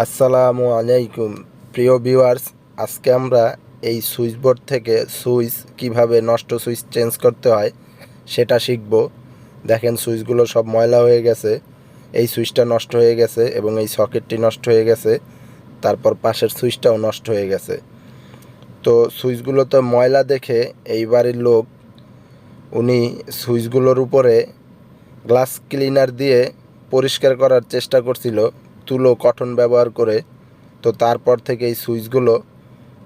আসসালামু আলাইকুম প্রিয় ভিউয়ার্স। আজকে আমরা এই সুইচ বোর্ড থেকে সুইচ কিভাবে নষ্ট সুইচ চেঞ্জ করতে হয় সেটা শিখব। দেখেন সুইচগুলো সব ময়লা হয়ে গেছে, এই সুইচটা নষ্ট হয়ে গেছে এবং এই সকেটটি নষ্ট হয়ে গেছে, তারপর পাশের সুইচটাও নষ্ট হয়ে গেছে। তো সুইচগুলোতে ময়লা দেখে এই বাড়ির লোক উনি সুইচগুলোর উপরে গ্লাস ক্লিনার দিয়ে পরিষ্কার করার চেষ্টা করছিল, তুলো কটন ব্যবহার করে। তো তারপর থেকে এই সুইচগুলো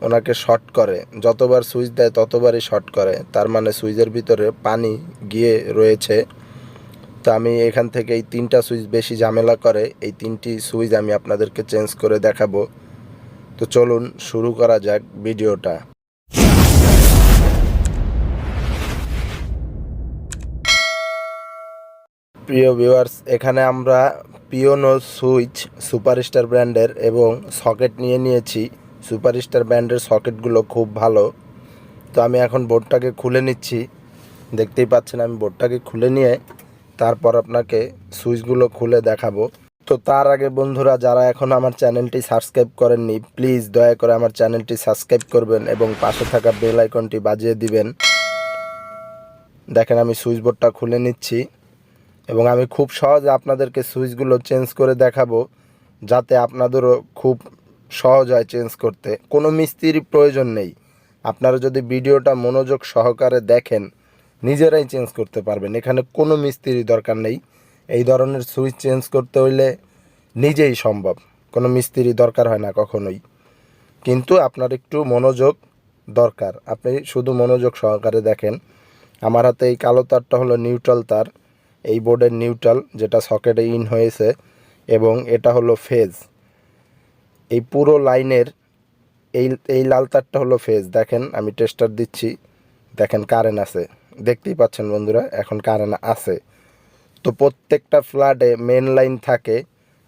ওনাকে শর্ট করে, যতবার সুইচ দেয় ততবারই শর্ট করে, তার মানে সুইচের ভিতরে পানি গিয়ে রয়েছে। তো আমি এখান থেকে এই 3টা সুইচ বেশি ঝামেলা করে, এই 3টি সুইচ আমি আপনাদেরকে চেঞ্জ করে দেখাবো। তো চলুন শুরু করা যাক ভিডিওটা। প্রিয় ভিউয়ার্স, এখানে আমরা পিওনো সুইচ সুপারস্টার ব্র্যান্ডের এবং সকেট নিয়ে নিয়েছি। সুপারস্টার ব্র্যান্ডের সকেটগুলো খুব ভালো। তো আমি এখন বোর্ডটাকে খুলে নিচ্ছি, দেখতেই পাচ্ছেন আমি বোর্ডটাকে খুলে নিয়ে তারপর আপনাকে সুইচগুলো খুলে দেখাবো। তো তার আগে বন্ধুরা, যারা এখন আমার চ্যানেলটি সাবস্ক্রাইব করেননি, প্লিজ দয়া করে আমার চ্যানেলটি সাবস্ক্রাইব করবেন এবং পাশে থাকা বেল আইকনটি বাজিয়ে দিবেন। দেখেন আমি সুইচ বোর্ডটা খুলে নিচ্ছি এবং আমি খুব সহজে আপনাদেরকে সুইচগুলো চেঞ্জ করে দেখাবো, যাতে আপনাদেরও খুব সহজ হয় চেঞ্জ করতে। কোনো মিস্ত্রির প্রয়োজন নেই। আপনারা যদি ভিডিওটা মনোযোগ সহকারে দেখেন, নিজেরাই চেঞ্জ করতে পারবেন। এখানে কোনো মিস্ত্রির দরকার নেই। এই ধরনের সুইচ চেঞ্জ করতে হইলে নিজেই সম্ভব, কোনো মিস্ত্রি দরকার হয় না কখনোই। কিন্তু আপনার একটু মনোযোগ দরকার, আপনি শুধু মনোযোগ সহকারে দেখেন। আমার হাতে এই কালো তারটা হলো নিউট্রাল তার, এই বোর্ডের নিউট্রাল, যেটা সকেটে ইন হয়েছে, এবং এটা হলো ফেজ। এই পুরো লাইনের এই এই লাল তারটা হলো ফেজ। দেখেন আমি টেস্টার দিচ্ছি, দেখেন কারেন্ট আছে, দেখতেই পাচ্ছেন বন্ধুরা, এখন কারেন্ট আছে। তো প্রত্যেকটা ফ্ল্যাটে মেন লাইন থাকে,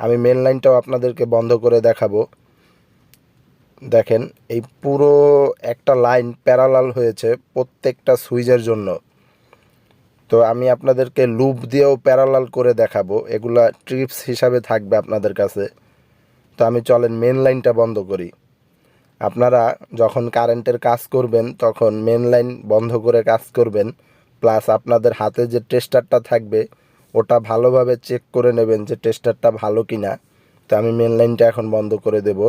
আমি মেন লাইনটাও আপনাদেরকে বন্ধ করে দেখাবো। দেখেন এই পুরো একটা লাইন প্যারালাল হয়েছে প্রত্যেকটা সুইচের জন্য। তো আমি আপনাদেরকে লুপ দিয়েও প্যারালাল করে দেখাবো, এগুলা ট্রিপস হিসাবে থাকবে আপনাদের কাছে। তো আমি চলেন মেন লাইনটা বন্ধ করি। আপনারা যখন কারেন্টের কাজ করবেন তখন মেন লাইন বন্ধ করে কাজ করবেন, প্লাস আপনাদের হাতে যে টেস্টারটা থাকবে ওটা ভালোভাবে চেক করে নেবেন যে টেস্টারটা ভালো কি না। তো আমি মেন লাইনটা এখন বন্ধ করে দেব।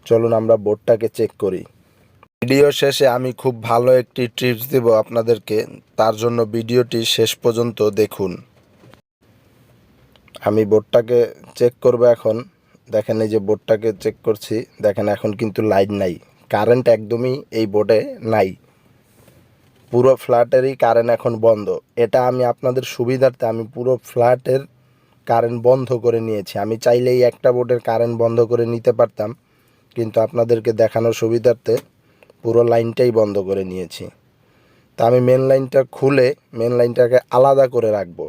চলুন আমরা বোর্ডটাকে চেক করি। ভিডিও শেষে আমি খুব ভালো একটি টিপস দেব আপনাদেরকে, তার জন্য ভিডিওটি শেষ পর্যন্ত দেখুন। আমি বোর্ডটাকে চেক করব এখন। দেখেন এই যে বোর্ডটাকে চেক করছি, দেখেন এখন কিন্তু লাইন নাই, কারেন্ট একদমই এই বোর্ডে নাই, পুরো ফ্ল্যাটেরই কারেন্ট এখন বন্ধ। এটা আমি আপনাদের সুবিধার্থে আমি পুরো ফ্ল্যাটের কারেন্ট বন্ধ করে নিয়েছি। আমি চাইলেই একটা বোর্ডের কারেন্ট বন্ধ করে নিতে পারতাম, কিন্তু আপনাদেরকে দেখানোর সুবিধার্থে পুরো লাইনটাই বন্ধ করে নিয়েছি। তা আমি মেন লাইনটা খুলে মেন লাইনটাকে আলাদা করে রাখবো।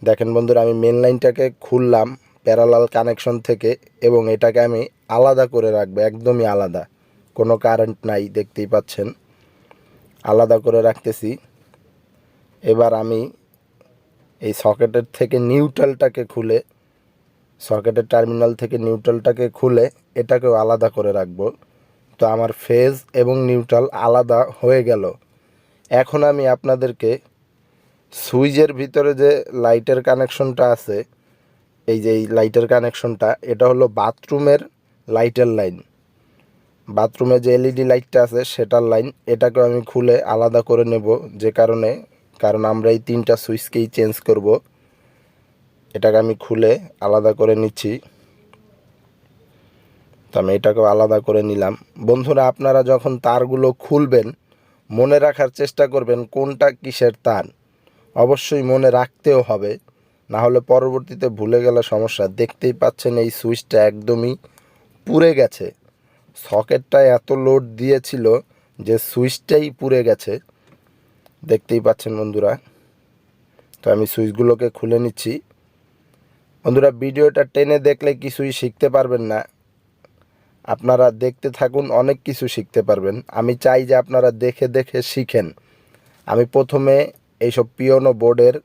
দেখেন বন্ধুরা, আমি মেন লাইনটাকে খুললাম প্যারালাল কানেকশন থেকে এবং এটাকে আমি আলাদা করে রাখবো, একদমই আলাদা, কোনো কারেন্ট নাই, দেখতেই পাচ্ছেন আলাদা করে রাখতেছি। এবার আমি এই সকেটের থেকে নিউট্রালটাকে খুলে, সকেটের টার্মিনাল থেকে নিউট্রালটাকে খুলে এটাকেও আলাদা করে রাখবো। তো আমার ফেজ এবং নিউট্রাল আলাদা হয়ে গেল। এখন আমি আপনাদেরকে সুইচের ভিতরে যে লাইটের কানেকশনটা আছে, এই যে এই লাইটের কানেকশনটা, এটা হলো বাথরুমের লাইটের লাইন, বাথরুমে যে এলইডি লাইটটা আছে সেটার লাইন। এটাকে আমি খুলে আলাদা করে নেব, যে কারণ আমরা এই 3টা সুইচকেই চেঞ্জ করব। এটাকে আমি খুলে আলাদা করে নিচ্ছি। তো আমি এটাকেও আলাদা করে নিলাম। বন্ধুরা, আপনারা যখন তারগুলো খুলবেন মনে রাখার চেষ্টা করবেন কোনটা কিসের তার, অবশ্যই মনে রাখতেও হবে, না হলে পরবর্তীতে ভুলে গেলে সমস্যা। দেখতেই পাচ্ছেন এই সুইচটা একদমই পুড়ে গেছে, সকেটটা এত লোড দিয়েছিল যে সুইচটাই পুড়ে গেছে, দেখতেই পাচ্ছেন বন্ধুরা। তো আমি সুইচগুলোকে খুলে নিচ্ছি। বন্ধুরা, ভিডিওটা টেনে দেখলে কিছুই শিখতে পারবেন না, আপনারা দেখতে থাকুন, অনেক কিছু শিখতে পারবেন। আমি চাই যে আপনারা দেখে দেখে শিখেন। আমি প্রথমে এইসব পিওনো বোর্ডের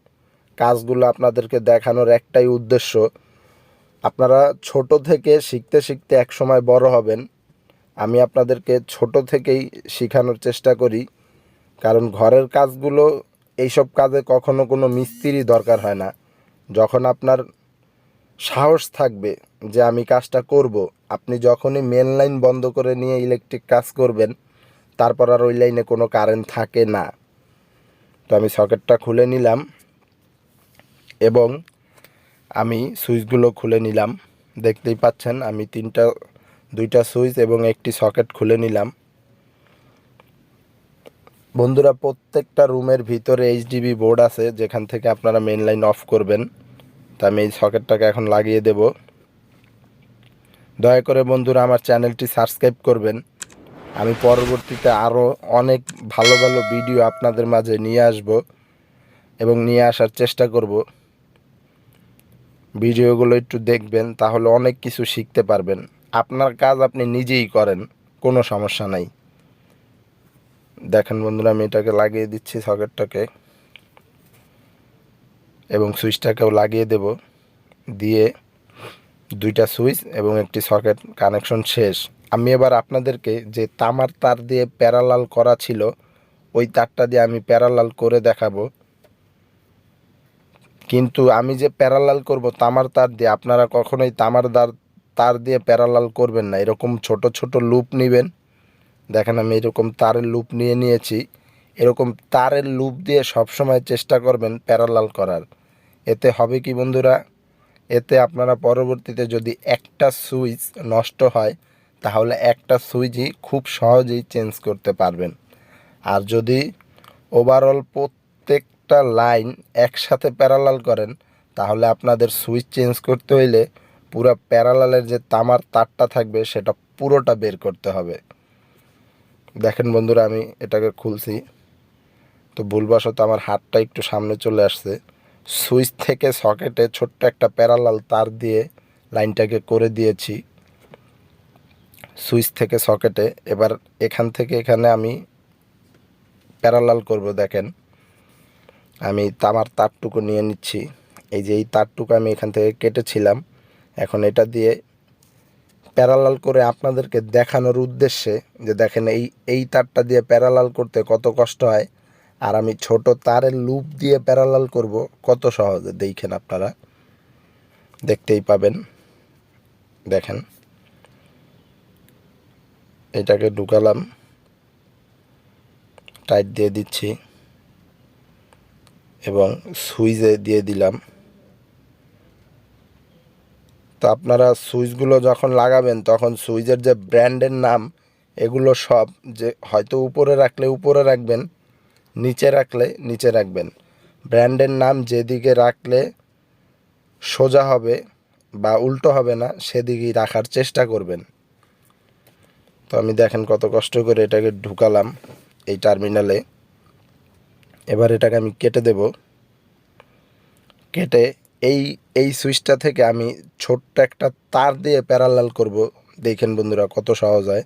কাজগুলো আপনাদেরকে দেখানোর একটাই উদ্দেশ্য, আপনারা ছোট থেকে শিখতে শিখতে এক সময় বড় হবেন। আমি আপনাদেরকে ছোট থেকেই শেখানোর চেষ্টা করি, কারণ ঘরের কাজগুলো এইসব কাজে কখনো কোনো মিস্ত্রি দরকার হয় না। যখন আপনার সাহস থাকবে যে আমি কাজটা করব, আপনি যখনই মেন লাইন বন্ধ করে নিয়ে ইলেকট্রিক কাজ করবেন, তারপর আর ওই লাইনে কোনো কারেন্ট থাকে না। তো আমি সকেটটা খুলে নিলাম এবং আমি সুইচগুলো খুলে নিলাম। দেখতেই পাচ্ছেন আমি দুইটা সুইচ এবং একটি সকেট খুলে নিলাম। বন্ধুরা, প্রত্যেকটা রুমের ভিতরে এইচডিবি বোর্ড আছে যেখান থেকে আপনারা মেন লাইন অফ করবেন। তা আমি এই সকেটটাকে এখন লাগিয়ে দেব। দয়া করে বন্ধুরা আমার চ্যানেলটি সাবস্ক্রাইব করবেন। আমি পরবর্তীতে আরও অনেক ভালো ভালো ভিডিও আপনাদের মাঝে নিয়ে আসব এবং নিয়ে আসার চেষ্টা করব। ভিডিওগুলো একটু দেখবেন, তাহলে অনেক কিছু শিখতে পারবেন। আপনার কাজ আপনি নিজেই করেন, কোনো সমস্যা নাই। দেখেন বন্ধুরা, আমি এটাকে লাগিয়ে দিচ্ছি সকেটটাকে এবং সুইচটাকেও লাগিয়ে দেব। দিয়ে দুইটা সুইচ এবং একটি সকেট কানেকশন শেষ। আমি এবার আপনাদেরকে যে তামার তার দিয়ে প্যারালাল করা ছিল, ওই তারটা দিয়ে আমি প্যারালাল করে দেখাবো। কিন্তু আমি যে প্যারালাল করব তামার তার দিয়ে, আপনারা কখনোই তার দিয়ে প্যারালাল করবেন না। এরকম ছোট ছোট লুপ নেবেন। দেখেন আমি এরকম তারের লুপ নিয়েছি। এরকম তারের লুপ দিয়ে সবসময় চেষ্টা করবেন প্যারালাল করার। এতে হবে কি বন্ধুরা, এতে আপনারা পরবর্তীতে যদি একটা সুইচ নষ্ট হয়, তাহলে একটা সুইচই খুব সহজেই চেঞ্জ করতে পারবেন। আর যদি ওভারঅল প্রত্যেকটা লাইন একসাথে প্যারালাল করেন, তাহলে আপনাদের সুইচ চেঞ্জ করতে হইলে পুরো প্যারালালের যে তামার তারটা থাকবে সেটা পুরোটা বের করতে হবে। দেখেন বন্ধুরা, আমি এটাকে খুলছি, তো ভুলবশত আমার হাতটা একটু সামনে চলে আসছে। সুইচ থেকে সকেটে ছোট্ট একটা প্যারালাল তার দিয়ে লাইনটাকে করে দিয়েছি সুইচ থেকে সকেটে। এবার এখান থেকে এখানে আমি প্যারালাল করব। দেখেন আমি তামার তারটুকু নিয়ে নিচ্ছি। এই যে এই তারটুকু আমি এখান থেকে কেটেছিলাম, এখন এটা দিয়ে প্যারালাল করে আপনাদেরকে দেখানোর উদ্দেশ্যে যে দেখেন এই তারটা দিয়ে প্যারালাল করতে কত কষ্ট হয়, আর আমি ছোট তারের লুপ দিয়ে প্যারালাল করব কত সহজে। দেখেন, আপনারা দেখতেই পাবেন। দেখেন এটাকে ঢুকালাম, টাইট দিয়ে দিচ্ছি এবং সুইচে দিয়ে দিলাম। তো আপনারা সুইচগুলো যখন লাগাবেন, তখন সুইচের যে ব্র্যান্ডের নাম, এগুলো সব যে হয়তো উপরে রাখলে উপরে রাখবেন, নিচে রাখলে নিচে রাখবেন। ব্র্যান্ডের নাম যেদিকে রাখলে সোজা হবে বা উল্টো হবে না, সেদিকেই রাখার চেষ্টা করবেন। তো আমি দেখেন কত কষ্ট করে এটাকে ঢুকালাম এই টার্মিনালে। এবার এটাকে আমি কেটে দেব। কেটে এই এই সুইচটা থেকে আমি ছোট্ট একটা তার দিয়ে প্যারালাল করব। দেখেন বন্ধুরা কত সহজ হয়।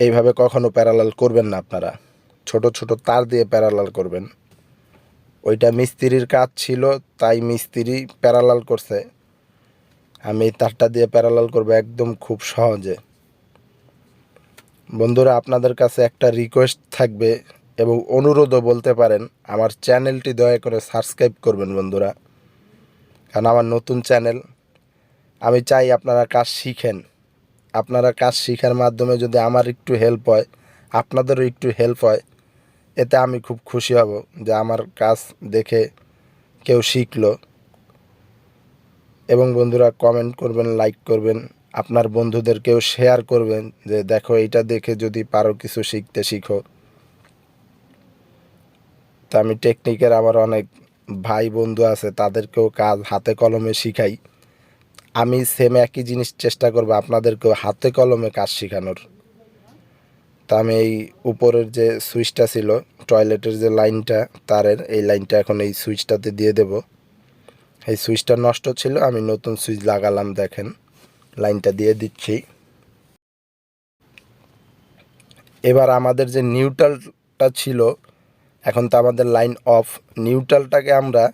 এইভাবে কখনো প্যারালাল করবেন না আপনারা, ছোট ছোট তার দিয়ে প্যারালাল করবেন। ওইটা মিস্ত্রির কাজ ছিল, তাই মিস্ত্রি প্যারালাল করছে। আমি এই তারটা দিয়ে প্যারালাল করব একদম খুব সহজে। বন্ধুরা, আপনাদের কাছে একটা রিকোয়েস্ট থাকবে এবং অনুরোধও বলতে পারেন, আমার চ্যানেলটি দয়া করে সাবস্ক্রাইব করবেন বন্ধুরা, কারণ আমার নতুন চ্যানেল। আমি চাই আপনারা কাজ শিখেন। আপনারা কাজ শেখার মাধ্যমে যদি আমার একটু হেল্প হয়, আপনাদেরও একটু হেল্প হয়, এতে আমি খুব খুশি হব যে আমার কাজ দেখে কেউ শিখলো। এবং বন্ধুরা কমেন্ট করবেন, লাইক করবেন, আপনার বন্ধুদেরকেও শেয়ার করবেন যে দেখো এইটা দেখে যদি পারো কিছু শিখতে শিখো। তা আমি টেকনিকের আমার অনেক ভাই বন্ধু আছে, তাদেরকেও কাজ হাতে কলমে শিখাই। আমি সেম একই জিনিস চেষ্টা করব আপনাদেরকেও হাতে কলমে কাজ শেখানোর। তা আমি এই উপরের যে সুইচটা ছিল, টয়লেটের যে লাইনটা তারের, এই লাইনটা এখন এই সুইচটাতে দিয়ে দেব। এই সুইচটা নষ্ট ছিল, আমি নতুন সুইচ লাগালাম। দেখেন লাইনটা দিয়ে দিচ্ছি। এবার আমাদের যে নিউট্রালটা ছিল, এখন তো আমাদের লাইন অফ। নিউট্রালটাকে আমরা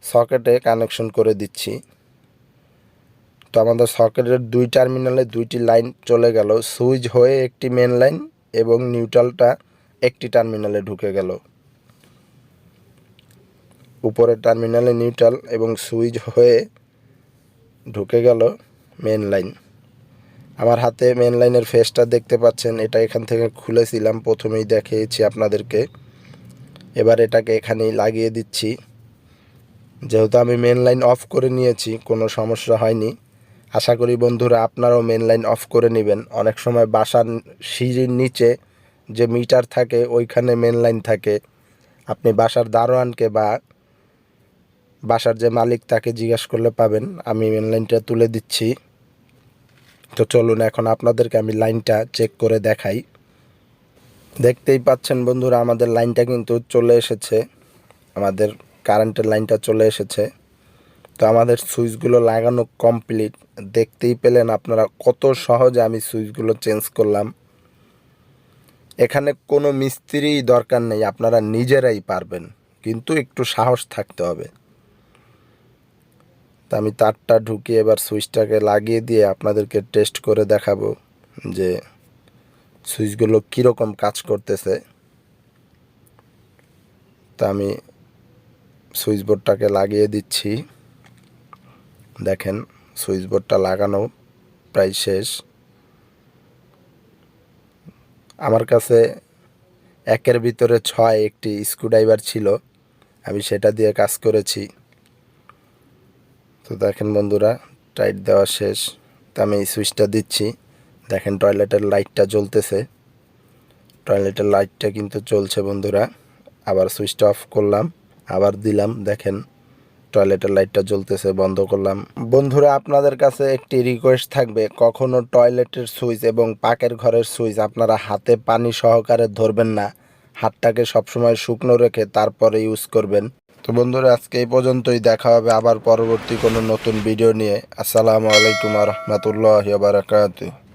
সকেটে কানেকশন করে দিচ্ছি। তো আমাদের সকেটের 2 টার্মিনালে 2টি লাইন চলে গেল, সুইচ হয়ে একটি মেন লাইন এবং নিউট্রালটা একটি টার্মিনালে ঢুকে গেল। উপরের টার্মিনালে নিউট্রাল এবং সুইচ হয়ে ঢুকে গেল মেন লাইন। আমার হাতে মেন লাইনের ফেসটা দেখতে পাচ্ছেন, এটা এখান থেকে খুলেছিলাম, প্রথমেই দেখিয়েছি আপনাদেরকে। এবার এটাকে এখানেই লাগিয়ে দিচ্ছি। যেহেতু আমি মেন লাইন অফ করে নিয়েছি, কোনো সমস্যা হয়নি। আশা করি বন্ধুরা আপনারাও মেন লাইন অফ করে নেবেন। অনেক সময় বাসার সিঁড়ির নিচে যে মিটার থাকে ওইখানে মেন লাইন থাকে। আপনি বাসার দারোয়ানকে বা বাসার যে মালিক তাকে জিজ্ঞেস করলে পাবেন। আমি মেন লাইনটা তুলে দিচ্ছি। তো চলুন এখন আপনাদেরকে আমি লাইনটা চেক করে দেখাই। দেখতেই পাচ্ছেন বন্ধুরা, আমাদের লাইনটা কিন্তু চলে এসেছে, আমাদের কারেন্টের লাইনটা চলে এসেছে। তো আমাদের সুইচগুলো লাগানো কমপ্লিট। দেখতেই পেলেন আপনারা কত সহজে আমি সুইচগুলো চেঞ্জ করলাম। এখানে কোনো মিস্ত্রি দরকার নেই, আপনারা নিজেরাই পারবেন, কিন্তু একটু সাহস থাকতে হবে। তো আমি তারটা ঢুকিয়ে এবার সুইচটাকে লাগিয়ে দিয়ে আপনাদেরকে টেস্ট করে দেখাবো যে সুইচগুলো কীরকম কাজ করতেছে। তা আমি সুইচ বোর্ডটাকে লাগিয়ে দিচ্ছি। দেখেন সুইচ বোর্ডটা লাগানো প্রায় শেষ। আমার কাছে 1-এর ভিতরে 6 একটি স্ক্রুড্রাইভার ছিল, আমি সেটা দিয়ে কাজ করেছি। তো দেখেন বন্ধুরা, টাইট দেওয়া শেষ। তো আমি এই সুইচটা দিচ্ছি। দেখেন টয়লেটের লাইটটা জ্বলতেছে, টয়লেটের লাইটটা কিন্তু চলছে বন্ধুরা। আবার সুইচটা অফ করলাম, আবার দিলাম, দেখেন টয়লেটের লাইটটা জ্বলতেছে, বন্ধ করলাম। বন্ধুরা আপনাদের কাছে একটি রিকোয়েস্ট থাকবে, কখনো টয়লেটের সুইচ এবং পাকের ঘরের সুইচ আপনারা হাতে পানি সহকারে ধরবেন না। হাতটাকে সবসময় শুকনো রেখে তারপরে ইউজ করবেন। তো বন্ধুরা আজকে এই পর্যন্তই, দেখা হবে আবার পরবর্তী কোনো নতুন ভিডিও নিয়ে। আসসালামু আলাইকুম ওয়া রাহমাতুল্লাহি ওয়া বারাকাতুহু।